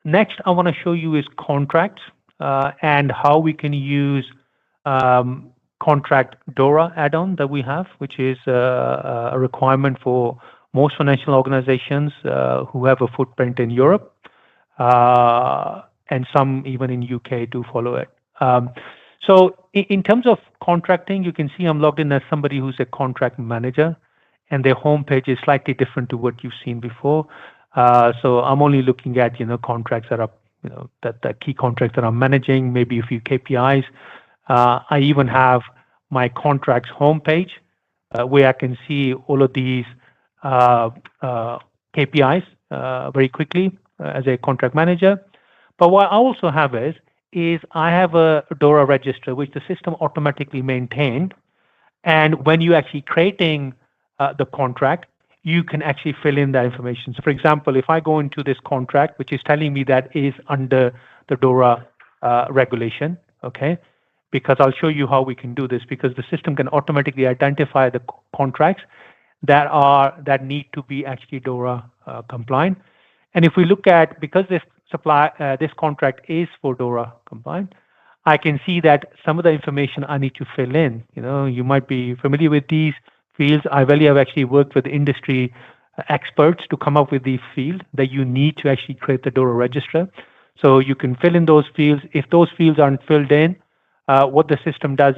Next, I want to show you is contracts and how we can use contract DORA add-on that we have, which is a requirement for most financial organizations who have a footprint in Europe and some even in UK to follow it. So in terms of contracting, you can see I'm logged in as somebody who's a contract manager, and their homepage is slightly different to what you've seen before. So I'm only looking at contracts that are that the key contracts that I'm managing, maybe a few KPIs. I even have my contracts homepage where I can see all of these KPIs very quickly as a contract manager. But what I also have is I have a DORA register which the system automatically maintained, and when you actually creating the contract, you can actually fill in that information. So for example, if I go into this contract, which is telling me that is under the DORA regulation, okay, because I'll show you how we can do this, because the system can automatically identify the contracts that need to be actually DORA compliant. And if we look at, because this contract is for DORA compliant, I can see that some of the information I need to fill in. You might be familiar with these fields. Ivalua have actually worked with industry experts to come up with these fields that you need to actually create the DORA register. So you can fill in those fields. If those fields aren't filled in, what the system does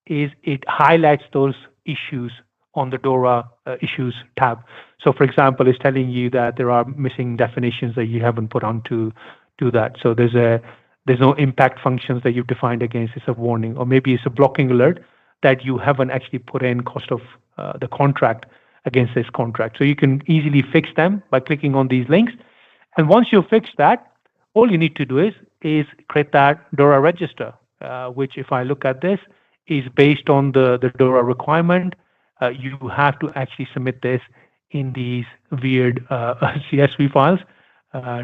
is it highlights those issues on the DORA issues tab. So for example, it's telling you that there are missing definitions that you haven't put onto that. So there's no impact functions that you've defined against. It's a warning, or maybe it's a blocking alert that you haven't actually put in cost of the contract against this contract. So you can easily fix them by clicking on these links. And once you fix that, all you need to do is create that DORA register, which if I look at this, is based on the DORA requirement. You have to actually submit this in these weird CSV files.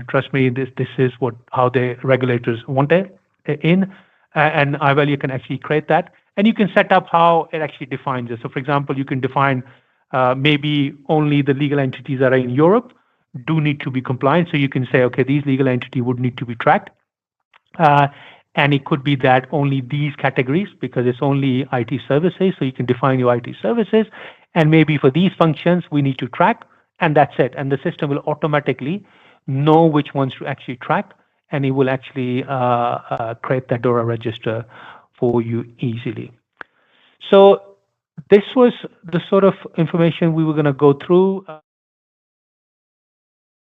Trust me, this is how the regulators want it in, and Ivalua can actually create that. And you can set up how it actually defines it. So for example, you can define maybe only the legal entities that are in Europe do need to be compliant. So you can say, okay, these legal entities would need to be tracked. And it could be that only these categories, because it's only IT services. So you can define your IT services. And maybe for these functions, we need to track, and that's it. And the system will automatically know which ones to actually track, and it will actually create that DORA register for you easily. So this was the sort of information we were going to go through.